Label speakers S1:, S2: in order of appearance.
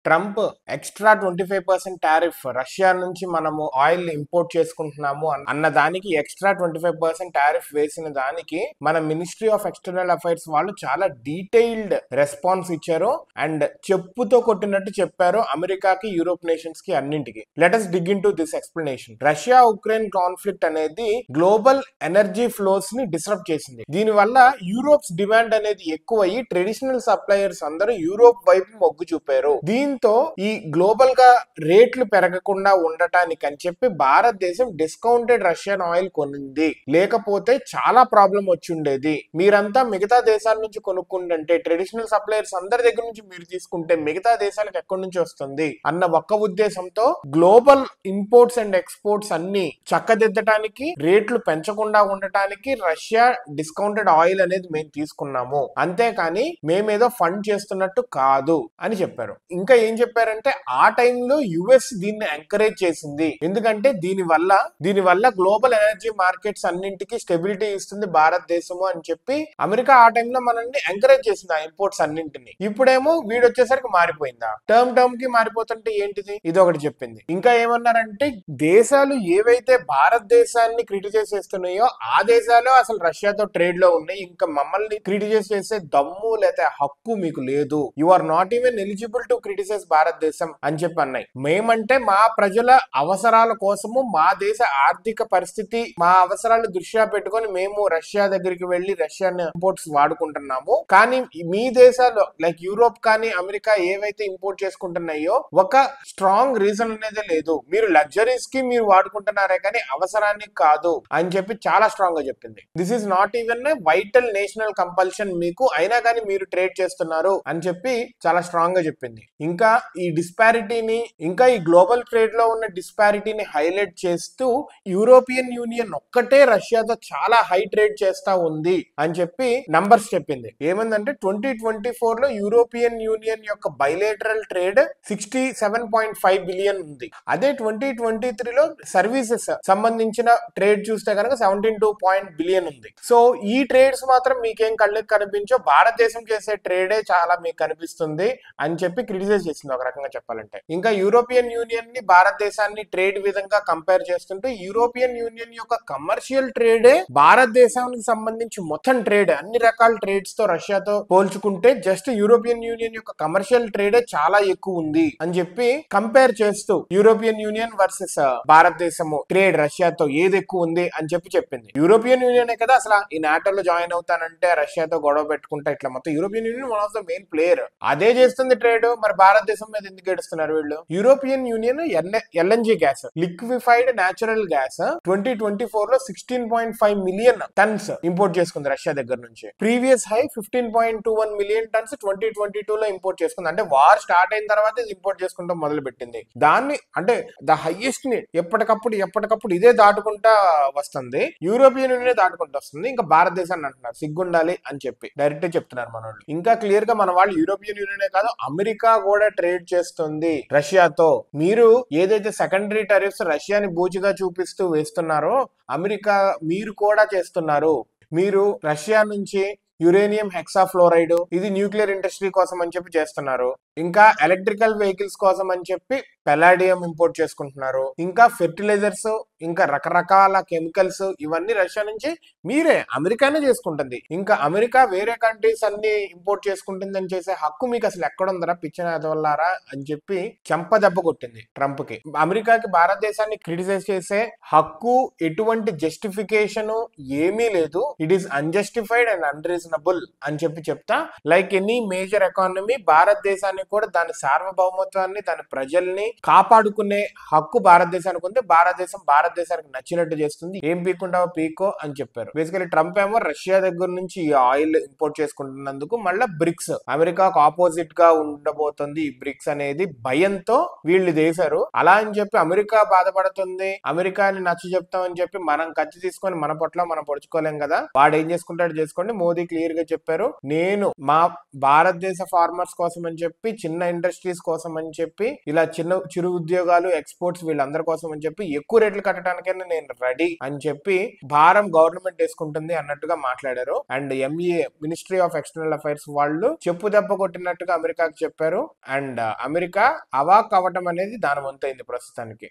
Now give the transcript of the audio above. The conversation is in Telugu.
S1: ట్రంప్ ఎక్స్ట్రా 25% టారిఫ్ రష్యా నుంచి మనము ఆయిల్ ఇంపోర్ట్ చేసుకుంటున్నాము అన్న దానికి ఎక్స్ట్రా 25% టారిఫ్ వేసిన దానికి మన మినిస్ట్రీ ఆఫ్ ఎక్స్టర్నల్ అఫైర్స్ వాళ్ళు చాలా డీటెయిల్డ్ రెస్పాన్స్ ఇచ్చారు అండ్ చెప్పుతో కొట్టినట్టు చెప్పారు అమెరికాకి, యూరోప్ నేషన్స్ కి, అన్నింటికి. Let us dig into this explanation. Russia Ukraine conflict అనేది గ్లోబల్ ఎనర్జీ ఫ్లోస్ ని డిస్టర్బ్ చేసింది. దీనివల్ల యూరోప్స్ డిమాండ్ అనేది ఎక్కువయ్యి ట్రెడిషనల్ సప్లయర్స్ అందరూ యూరోప్ వైపు మొగ్గు చూపారు. దీంతో ఈ గ్లోబల్ గా రేట్లు పెరగకుండా ఉండటానికి అని చెప్పి భారతదేశం డిస్కౌంటెడ్ రష్యన్ ఆయిల్ కొనింది. లేకపోతే చాలా ప్రాబ్లం వచ్చి ఉండేది. మీరంతా మిగతా దేశాల నుంచి కొనుక్కుంటే ట్రెడిషనల్ సప్లయర్స్ అందరి దగ్గర నుంచి మీరు తీసుకుంటే మిగతా దేశాలకు ఎక్కడి నుంచి వస్తుంది అన్న ఒక్క ఉద్దేశంతో గ్లోబల్ ఇంపోర్ట్స్ అండ్ ఎక్స్పోర్ట్స్ అన్ని చక్కదిద్దటానికి, రేట్లు పెంచకుండా ఉండటానికి రష్యా డిస్కౌంటెడ్ ఆయిల్ అనేది మేము తీసుకున్నాము, అంతేకాని మేమేదో ఫండ్ చేస్తున్నట్టు కాదు అని చెప్పారు. ఇంకా ఏం చెప్పారంటే ఆ టైంలో యుఎస్ దీన్ని ఎంకరేజ్ చేసింది. ఎందుకంటే దీనివల్ల గ్లోబల్ ఎనర్జీ మార్కెట్స్ అన్నింటికి స్టెబిలిటీ ఇస్తుంది భారతదేశము అని చెప్పి అమెరికా ఆ టైంలో మనల్ని ఎంకరేజ్ చేసింది ఆ ఇంపోర్ట్స్ అన్నింటిని. ఇప్పుడేమో వీడొచ్చేసరికి మారిపోయిందా? టర్మ్ కి మారిపోతుంటే ఏంటిది? ఇది ఒకటి చెప్పింది. ఇంకా ఏమన్నారంటే దేశాలు ఏవైతే భారతదేశాన్ని క్రిటిసైజ్ చేస్తున్నాయో ఆ దేశాలు అసలు రష్యాతో ట్రేడ్ లో ఉన్నాయి. ఇంకా మమ్మల్ని క్రిటిసైజ్ చేసే దమ్ము లేదా హక్కు మీకు లేదు. You are not even eligible to criticise Bharatadesam అని చెప్పి అన్నాయి. మేమంటే మా ప్రజల అవసరాల కోసము, మా దేశ ఆర్థిక పరిస్థితి, మా అవసరాలు దృష్ట్యా పెట్టుకొని మేము రష్యా దగ్గరికి వెళ్లి రష్యన్ ఇంపోర్ట్స్ వాడుకుంటున్నాము. కానీ మీ దేశాలు లైక్ యూరోప్ కానీ అమెరికా ఏవైతే ఇంపోర్ట్ చేసుకుంటున్నాయో ఒక స్ట్రాంగ్ రీజన్ అనేది లేదు. మీరు లగ్జరీస్ కి మీరు వాడుకుంటున్నారే కానీ అవసరానికి కాదు అని చెప్పి చాలా స్ట్రాంగ్ గా చెప్పింది. This is not even a vital national compulsion మీకు, అయినా కానీ మీరు ట్రేడ్ చేస్తున్నారు అని చెప్పి చాలా స్ట్రాంగ్ గా చెప్పింది. ఇంకా ఈ డిస్పారిటీని, ఇంకా ఈ గ్లోబల్ ట్రేడ్ లో ఉన్న డిస్పారిటీని హైలైట్ చేస్తూ యూరోపియన్ యూనియన్ ఒక్కటే రష్యాతో చాలా హై ట్రేడ్ చేస్తా ఉంది అని చెప్పి నంబర్స్ చెప్పింది. ఏమందంటే 2024 లో యూరోపియన్ యూనియన్ యొక్క బైలేటరల్ ట్రేడ్ 67.5 బిలియన్ ఉంది. అదే 2023 లో సర్వీసెస్ సంబంధించిన ట్రేడ్ చూస్తే కనుక 72 బిలియన్ ఉంది. సో ఈ ట్రేడ్స్ మాత్రం మీకేం కళ్ళకి కనిపించో, భారతదేశం చేసే ట్రేడే చాలా మీకు కనిపిస్తుంది అని చెప్పి క్రిటిసైజ్ చేసింది ఒక రకంగా చెప్పాలంటే. ఇంకా యూరోపియన్ యూనియన్ ని భారతదేశాన్ని ట్రేడ్ విధంగా కంపేర్ చేస్తుంటే యూరోపియన్ యూనియన్ యొక్క కమర్షియల్ ట్రేడే భారతదేశానికి సంబంధించి మొత్తం ట్రేడ్ అన్ని రకాల ట్రేడ్స్ తో రష్యాతో పోల్చుకుంటే జస్ట్ యూరోపియన్ యూనియన్ యొక్క కమర్షియల్ ట్రేడే చాలా ఎక్కువ ఉంది అని చెప్పి కంపేర్ చేస్తూ యూరోపియన్ యూనియన్ వర్సెస్ భారతదేశము ట్రేడ్ రష్యాతో ఏది ఎక్కువ ఉంది అని చెప్పి చెప్పింది. యూరోపియన్ యూనియన్ కదా అసలు ఈ నాటోలో జాయిన్ అవుతానంటే రష్యాతో గొడవ పెట్టుకుంటా ఇట్లా మొత్తం European union one of the main player. అదే చేస్తుంది ట్రేడ్. మరి భారతదేశం మీద ఎందుకు ఏడుస్తున్నారు వీళ్ళు? European union LNG gas, liquefied natural gas 2024 లో 16.5 మిలియన్ టన్స్ ఇంపోర్ట్ చేసుకుంది రష్యా దగ్గర నుంచి. ప్రీవియస్ హై 15.21 మిలియన్ టన్స్ 2022 లో ఇంపోర్ట్ చేసుకుంది. అంటే వార్ స్టార్ట్ అయిన తర్వాత ఇది ఇంపోర్ట్ చేసుకుంటాం మొదలు పెట్టింది. దాన్ని అంటే ద హైయెస్ట్ ని ఎప్పటికప్పుడు ఇదే దాటుకుంటా వస్తుంది. యూరోపియన్ యూనియన్ దాటుకుంటూ వస్తుంది. ఇంకా భారతదేశాన్ని అంటున్నారు సిగ్గుండాలి అని చెప్పి డైరెక్ట్ చెప్తున్నారు మన వాళ్ళు. ఇంకా క్లియర్ గా మన వాళ్ళు యూరోపియన్ యూనియన్ కాదు అమెరికా కూడా ట్రేడ్ చేస్తుంది రష్యాతో. మీరు ఏదైతే సెకండరీ టారిఫ్స్ రష్యాని బూచిగా చూపిస్తూ వేస్తున్నారో అమెరికా మీరు కూడా చేస్తున్నారు. మీరు రష్యా నుంచి యురేనియం హెక్సాఫ్లోరైడ్ ఇది న్యూక్లియర్ ఇండస్ట్రీ కోసం అని చెప్పి చేస్తున్నారు. ఇంకా ఎలక్ట్రికల్ వెహికల్స్ కోసం అని చెప్పి పెలాడియం ఇంపోర్ట్ చేసుకుంటున్నారు. ఇంకా ఫెర్టిలైజర్స్, ఇంకా రకరకాల కెమికల్స్ ఇవన్నీ రష్యా నుంచి మీరే అమెరికానే చేసుకుంటుంది. ఇంకా అమెరికా వేరే కంట్రీస్ అన్ని ఇంపోర్ట్ చేసుకుంటుందని చేసే హక్కు మీకు అసలు ఎక్కడుందరా పిచ్చనాదవల్లారా అని చెప్పి చెంపదెబ్బ కొట్టింది ట్రంప్ కి. అమెరికాకి భారతదేశాన్ని క్రిటిసైజ్ చేసే హక్కు, ఎటువంటి జస్టిఫికేషన్ ఏమీ లేదు. It is unjustified and unreasonable అని చెప్పి చెప్తా. లైక్ ఎనీ మేజర్ ఎకానమీ భారతదేశాన్ని కూడా దాని సార్వభౌమత్వాన్ని, దాని ప్రజల్ని కాపాడుకునే హక్కు భారతదేశానికి ఉంది. భారతదేశానికి నచ్చినట్టు చేస్తుంది. ఏం పీక్కుంటావో పీకో అని చెప్పారు. బేసికలీ ట్రంప్ ఏమో రష్యా దగ్గర నుంచి ఈ ఆయిల్ ఇంపోర్ట్ చేసుకుంటున్నందుకు మళ్ళీ బ్రిక్స్ అమెరికాకు ఆపోజిట్ గా ఉండబోతుంది. ఈ బ్రిక్స్ అనేది భయంతో వీళ్ళు చేశారు. అలా అని చెప్పి అమెరికా బాధపడుతుంది, అమెరికాని నచ్చ చెప్తామని చెప్పి మనం కత్తి తీసుకొని మన పొట్ల మనం పొడుచుకోలేం కదా. వాడు ఏం చేసుకుంటాడు చేసుకోండి. మోదీ క్లియర్ గా చెప్పారు, నేను మా భారతదేశ ఫార్మర్స్ కోసం అని చెప్పి చెప్పి, చిన్న ఇండస్ట్రీస్ కోసం అని చెప్పి, ఇలా చిరు ఉద్యోగాలు, ఎక్స్పోర్ట్స్ వీళ్ళందరి కోసం అని చెప్పి ఎక్కువ రేట్లు కట్టడానికైనా నేను రెడీ అని చెప్పి భారం గవర్నమెంట్ వేసుకుంటుంది అన్నట్టుగా మాట్లాడారు. And MEA ministry of external affairs వాళ్ళు చెప్పు దెబ్బ కొట్టినట్టుగా అమెరికాకి చెప్పారు. అండ్ అమెరికా అవాక్ అవ్వటం అనేది దాని వంతైంది ప్రస్తుతానికి.